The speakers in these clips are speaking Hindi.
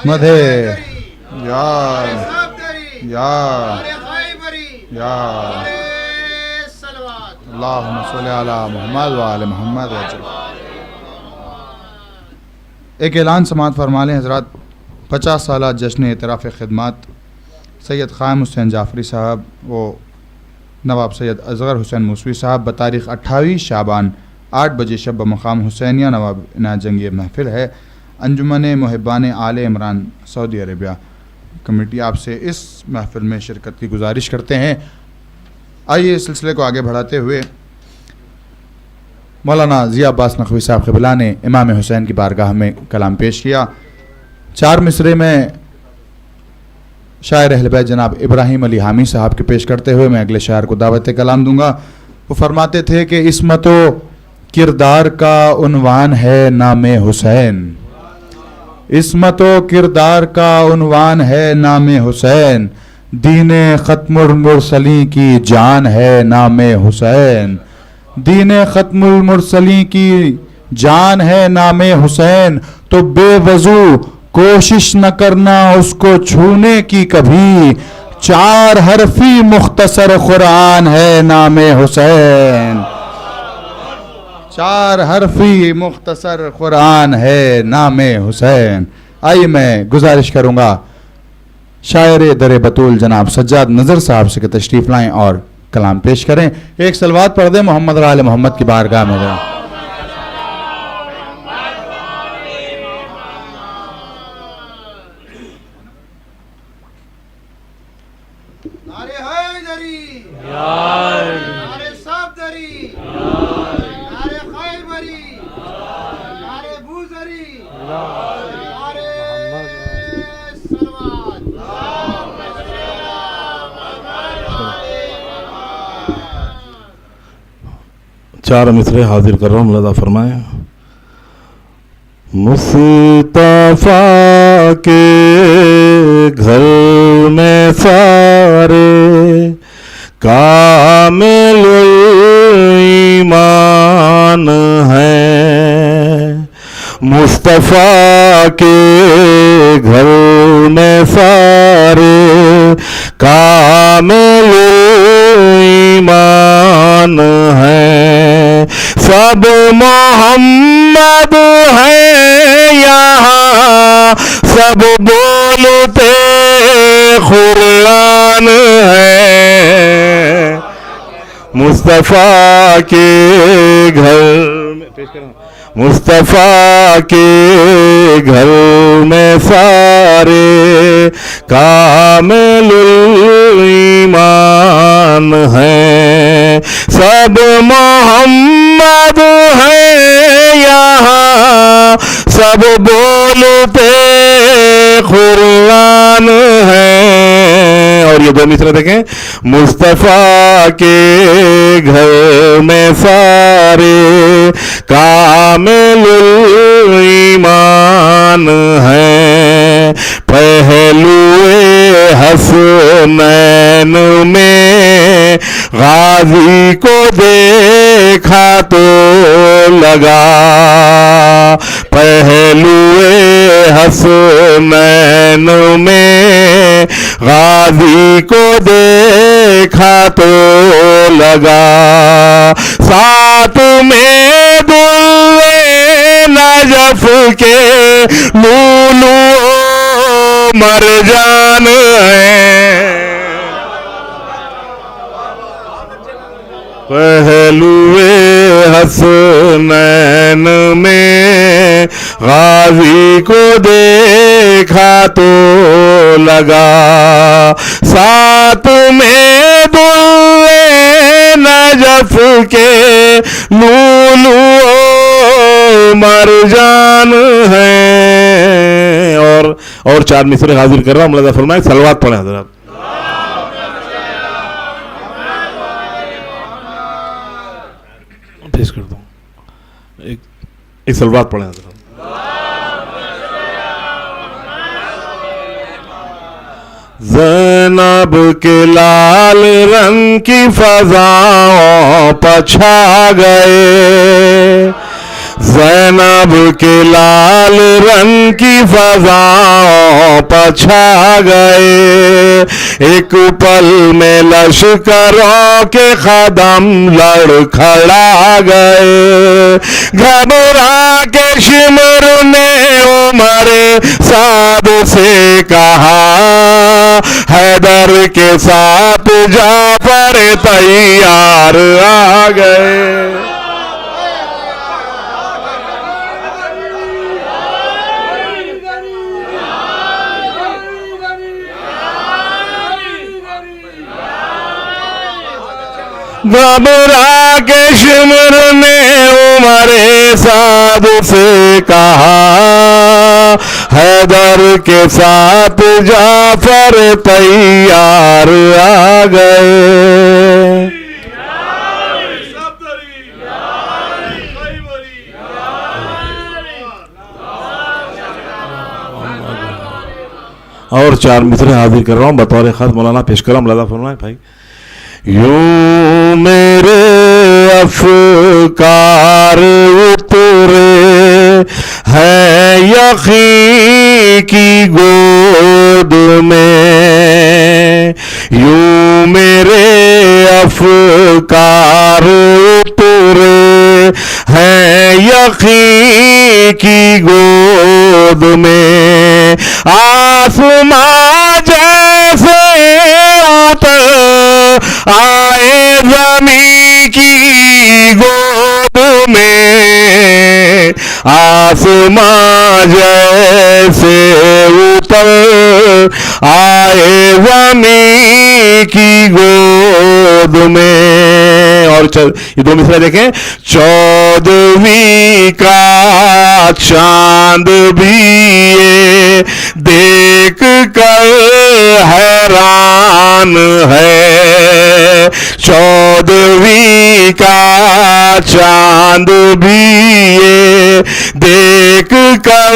मधे या या या अल्लाहुम्मा सल्ली अला मुहम्मद व आले मुहम्मद। एक ऐलान समाअत फरमा लें हज़रात। 50 साल जश्न एतराफ़ खिदमत सैयद क़ायम हुसैन जाफ़री साहब व नवाब सैयद असग़र हुसैन मूसवी साहब बतारीख़ 28 शाबान 8 बजे शब मक़ाम हुसैनिया नवाब इनायत जंगी महफ़िल है। अंजुमन मुहिब्बान आले इमरान सऊदी अरबिया कमेटी आपसे इस महफ़िल में शिरकत की गुजारिश करते हैं। आइए इस सिलसिले को आगे बढ़ाते हुए मौलाना ज़िया अब्बास नक़वी साहब क़िबला ने इमाम हुसैन की बारगाह में कलाम पेश किया। 4 मिसरे में शायर अहले बैत जनाब इब्राहिम अली हामी साहब के पेश करते हुए मैं अगले शायर को दावत कलाम दूंगा। वो फरमाते थे कि इस्मत व किरदार का उन्वान है नामे हुसैन, इस्मत व किरदार का उन्वान है नामे हुसैन, दीने ख़त्मुल मुरसलीन की जान है नामे हुसैन, दीने ख़त्मुल मुरसलीन की जान है नामे हुसैन। तो बेवजू कोशिश न करना उसको छूने की कभी, 4 हरफी मुख्तसर कुरान है नामे हुसैन, 4 हरफी मुख्तसर कुरान है नामे हुसैन। आइए मैं गुजारिश करूंगा शायर दर बतूल जनाब सज्जाद नज़र साहब से तशरीफ़ लाएं और कलाम पेश करें। एक सलवात पढ़ दें मोहम्मद आले मोहम्मद की बारगाह में जरा। चार मिसरे हाजिर कर रहा हूँ, लदा फरमाए। मुस्तफा के घर में सारे कामिल ईमान है, मुस्तफा के घर में सारे कामिल ईमान है, सब मोहम्मद है यहाँ, सब बोलते कुरान है, मुस्तफा के घर में पेश कर रहा हूं। मुस्तफा के घर में सारे कामिलुल ईमान है, सब मोहम्मद है यहाँ, सब बोलते कुरान है। और ये 2 मिसरे देखें। मुस्तफा के घर में सारे कामिलुल ईमान है, पहलुए हसनैन में गाजी को देखा तो लगा, पहलुए हसनैन में गाजी को देखा तो लगा, साथ में दुल्हे नजफ के लूलू मरजान है, पहलुए हसनैन में गाजी को देखा तो लगा, साथ में दुल्हे नजफ के लूलू मरजान है। और 4 मिसरे हाजिर कर रहा हूँ, मौलाना फरमाए सलवात पढ़े हज़रात। पेश करता हूँ, एक सलवात पढ़े हज़रात। ज़ैनब के लाल रंग की फ़ज़ाओं पर छा गए, ज़ैनब के लाल रंग की फज़ाओं पर छा गए। एक पल में लश्करों के कदम लड़खड़ा गए। घबरा के शिमर ने उमर साद से कहा, हैदर के साथ जाफर तैयार आ गए। घबरा के शिमर ने उमर साद से कहा, हैदर के साथ जाफर तैयार आ गए। और 4 मिसरे हाजिर कर रहा हूँ बतौर खास मौलाना पेश कर रहा हूँ। मौलाना फरमाए भाई। यूं मेरे अफ़कार उतरे हैं यक़ीन की गोद में। यूं मेरे अफ़कार उतरे हैं यक़ीन की गोद में। आसमां जैसे उतर आए ज़मीं की गोद में। आसमां जैसे उतर आए ज़मीं की गोद में। और ये 2 मिसरे देखें। 14वीं का चांद भी ये देख कर हैरान है। 14वीं का चांद भी ये देख कर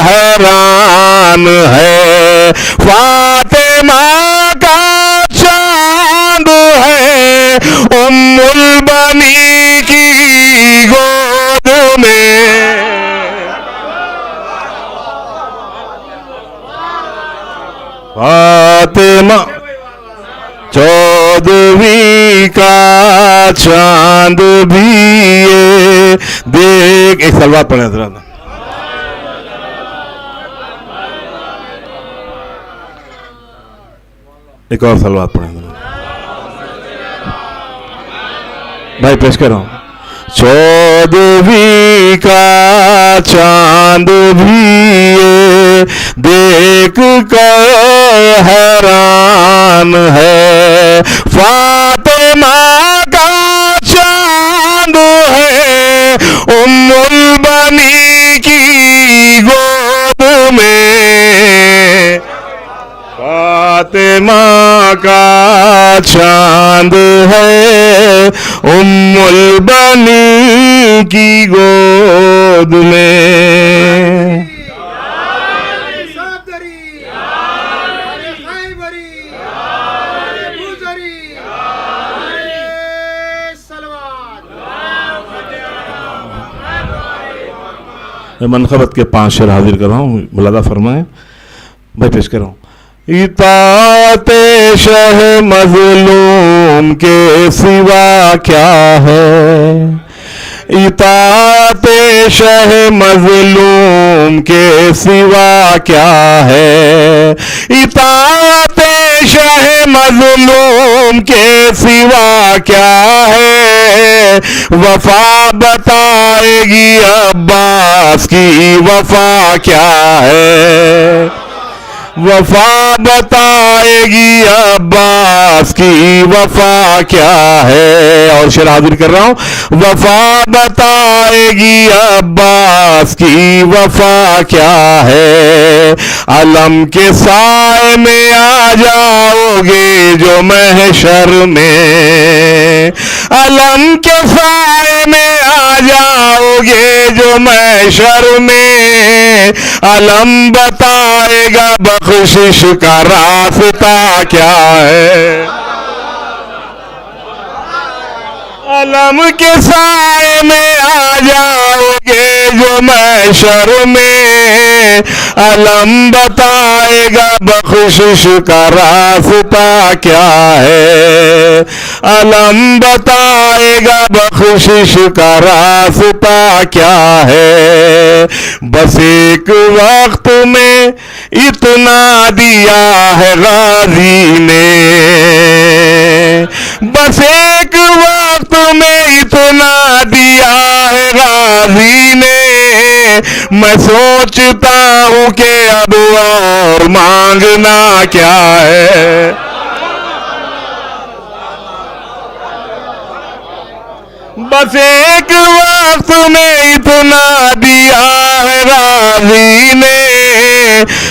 हैरान है। फातिमा का चांद है उम्मुल बनी की गोद में। फातिमा 14वीं का चांद भी ये देख। एक सलवात पढ़े हज़रात। एक और सलवात पढ़े भाई, पेश कर रहा हूं। 14वीं का चांद भी ये देख कर हैरान है। फातिमा का चांद है उम्मुल बनी की गोद में। फातिमा का चांद है उम्मुल बनी की गोद में। मैं मनखबत के 5 शेर हाजिर कर रहा हूँ। मुलादा फरमाएं भाई, पेश कर रहा हूँ। इताते शह मज़लूम के सिवा क्या है। इताते शह मज़लूम के सिवा क्या है। इताते शह मज़लूम के सिवा क्या है। वफा बताएगी अब्बास की वफा क्या है। वफा बताएगी अब्बास की वफा क्या है। और शेर हाजिर कर रहा हूं। वफा बताएगी अब्बास की वफा क्या है। अलम के साए में आ जाओगे जो महशर में। अलम के साए में आ जाओगे जो महशर में। अलम बताएगा बख्शिश का रास्ता क्या है। अलम के साए में आ जाओगे जो महशर में, अलम बताएगा बख्शिश का रास्ता क्या है, अलम बताएगा बख्शिश का रास्ता क्या है। बस एक वक्त में इतना दिया है गाजी ने, बस एक वक्त में इतना दिया है गाजी ने। मैं सोचता हूँ कि अब और मांगना क्या है। बस एक वक्त में इतना दिया है गाजी ने।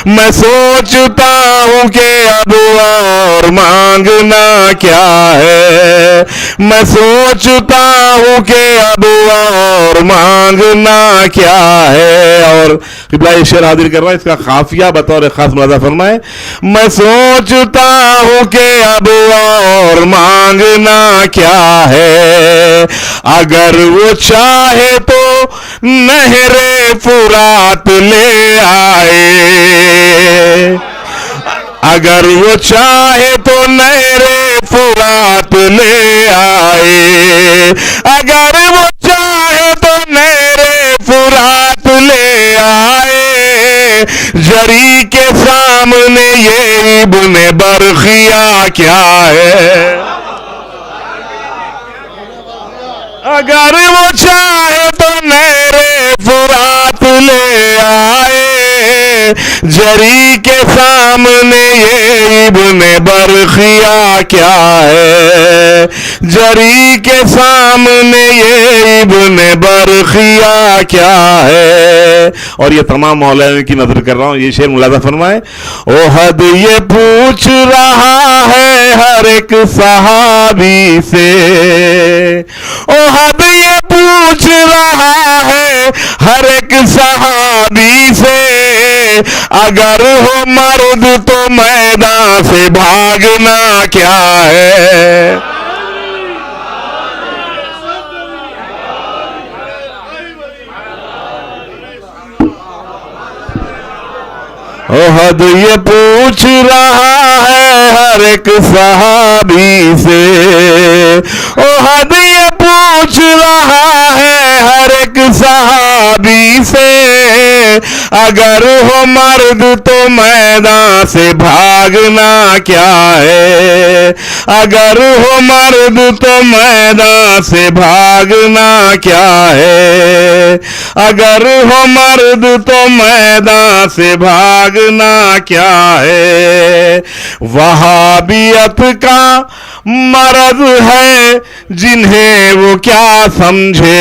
मैं सोचता हूँ कि अब और मांगना क्या है। मैं सोचता हूँ कि अब और मांगना क्या है। और क़िबला ये शेर हाजिर कर रहा है, इसका खाफिया बतौर खास मुलाज़ा फरमाए। मैं सोचता हूँ कि अब और मांगना क्या है। अगर वो चाहे तो नहरे फुरात ले आए, अगर वो चाहे तो नहरे फुरात ले आए, अगर वो चाहे तो नहरे फुरात ले आए। जरी के सामने ये इब्ने बरखिया क्या है। अगर वो चाहे तो नहरे फुरात ले आए। जरी के सामने ये इब्ने बरखिया क्या है। जरी के सामने ये इब्ने बरखिया क्या है। और ये तमाम मौलाना की नजर कर रहा हूँ, ये शेर मुलाज़ा फरमाए। ओ हद ये पूछ रहा है हर एक सहाबी से, ओ हद ये पूछ रहा है हर एक सहाबी से। अगर हो मर्द तो मैदान से भागना क्या है। ओ हद ये पूछ रहा है हर एक सहाबी से, ओ हद ये पूछ रहा है हर एक सहाबी से। अगर हो मर्द तो मैदान से भागना क्या है। अगर हो मर्द तो मैदान से भागना क्या है। अगर हो मर्द तो मैदान से भागना क्या है। वहाबियत का मर्ज है जिन्हें वो क्या समझे।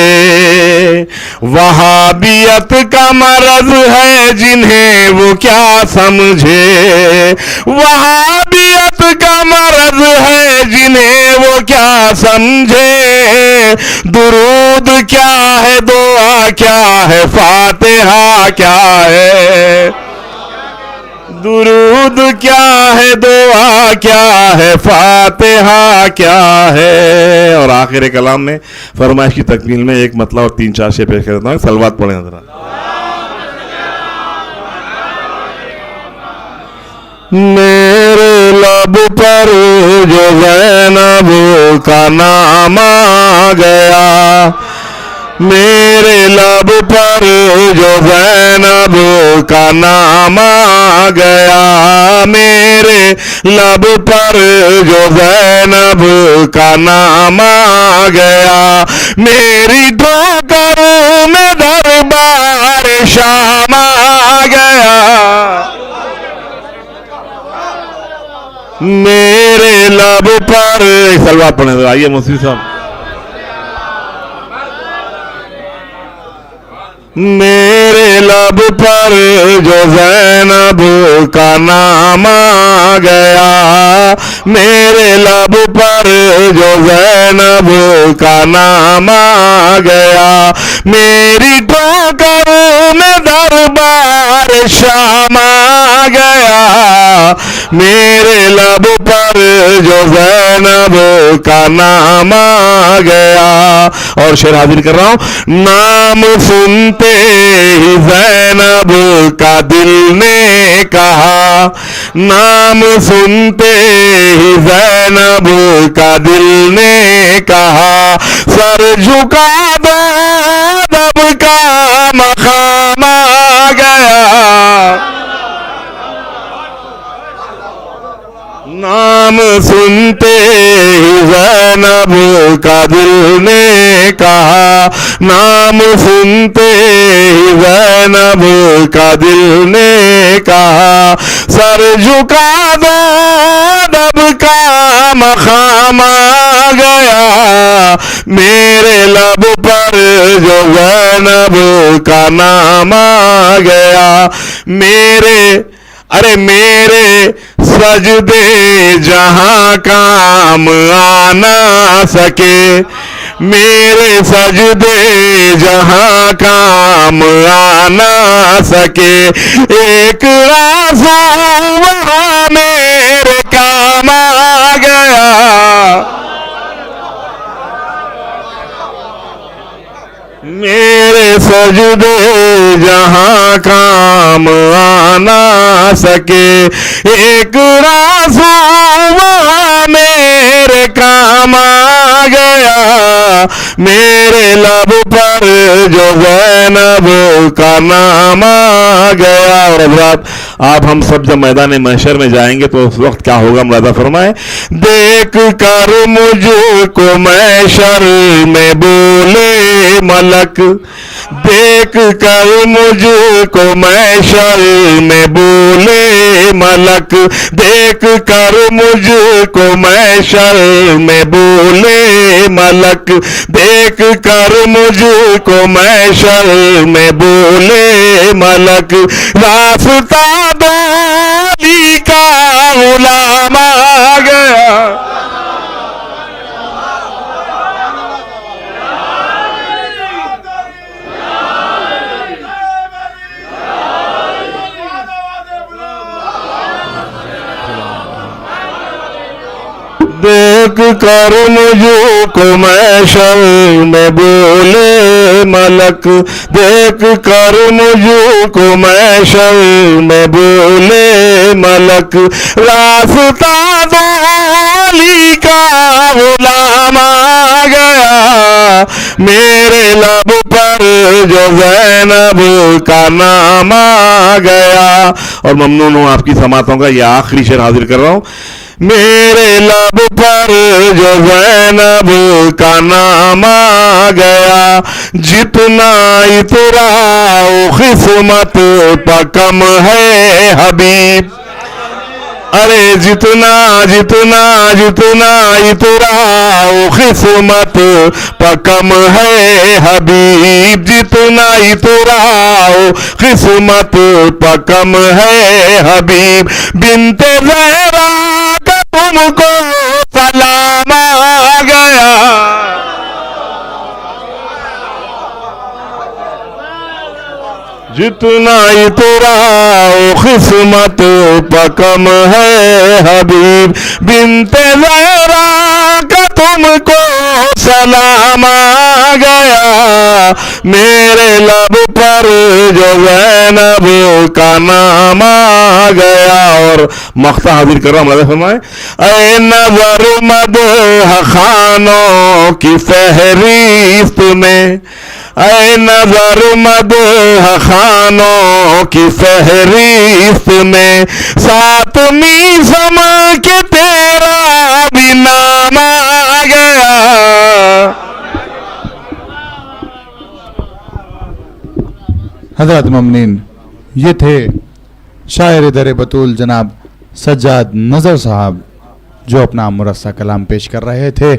वहाबियत का मर्ज है जिन्हें वो क्या समझे। वहाबियत का मर्ज है जिन्हें वो क्या समझे। दुरूद क्या है, दुआ क्या है, फातिहा क्या है। दुरूद क्या है, दुआ क्या है, फातिहा क्या है। और आखिर कलाम में फरमाइश की तकमील में एक मतलब और 3-4 शेर पेश कर देता हूँ। सलवात पढ़ें जरा। मेरे लब पर जो ज़ैनब का नाम आ गया, मेरे लब पर जो ज़ैनब का नाम आ गया। मेरे लब पर जो ज़ैनब का नाम आ गया। मेरी ठोकरों में दरबार शाम आ गया। मेरे लब पर सलवात पढ़े। आइए मुफ्ती साहब। मेरे लब पर जो ज़ैनब का नाम आ गया। मेरे लब पर जो ज़ैनब का नाम आ गया। मेरी ठोकरों में दरबार शाम आ गया। मेरे लब पर जो ज़ैनब का नाम आ गया। और शेर हाजिर कर रहा हूं, नाम सुनते ही ज़ैनब का दिल ने कहा, नाम सुनते ही ज़ैनब का दिल ने कहा, सर झुका दो अदब का मकाम आ गया। नाम सुनते ही ज़ैनब का दिल ने कहा, नाम सुनते ही ज़ैनब का दिल ने कहा, सर झुका दो अदब का मकाम आ गया। मेरे लब पर जो ज़ैनब का नाम आ गया, मेरे मेरे सजदे जहां काम आ ना सके, मेरे सजदे जहां काम आ ना सके, एक आंसू वहां मेरे काम आ गया। मेरे सजदे जहां काम आ ना सके, एक आंसू वहां मेरे काम आ गया। मेरे लब पर जो ज़ैनब का नाम आ गया। और हज़रात, आप हम सब जब मैदान महशर में जाएंगे तो उस वक्त क्या होगा, मुलाज़ा फरमाए, देख कर मुझको महशर में बोले मलक, देख कर मुझको महशर में बोले मलक, देख कर मुझको महशर में बोले मलक, देख कर मुझको महशर में बोले मलक, रास्ता दो अली का गुलाम आ गया। देख कर मुझको महशर में बोले मलक, देख कर मुझको महशर में बोले मलक, रास्ता दो अली का गुलाम आ गया। मेरे लब पर जो ज़ैनब का नाम आ गया। और ममनून हूं आपकी समातों का ये आखिरी शेर हाजिर कर रहा हूं, मेरे लब पर जो ज़ैनब का नाम आ गया, जितना इतराओ किस्मत पर कम है हबीब, अरे जितना जितना जितना इतराओ किस्मत पर कम है हबीब, जितना इतराओ किस्मत पर कम है हबीब, बिनते ज़हरा तुमको सलाम आ गया। जितना इतराओ किस्मत पर कम है हबीब, बिनते ज़हरा का तुमको सलाम आ गया। मेरे लब पर जो ज़ैनब का नाम आ गया। और मख्ता हाजिर कर रहा हूं, मदद फरमाए, ऐ नज़र मदह खानों की फहरिस्त में, ऐ नज़र मदह खानों की फहरिस्त में, सातवीं समा के तेरा भी नाम आ गया। हज़रत ममनीन, ये थे शायर दर बतूल जनाब सज्जाद नज़र साहब, जो अपना मुरस्सा कलाम पेश कर रहे थे।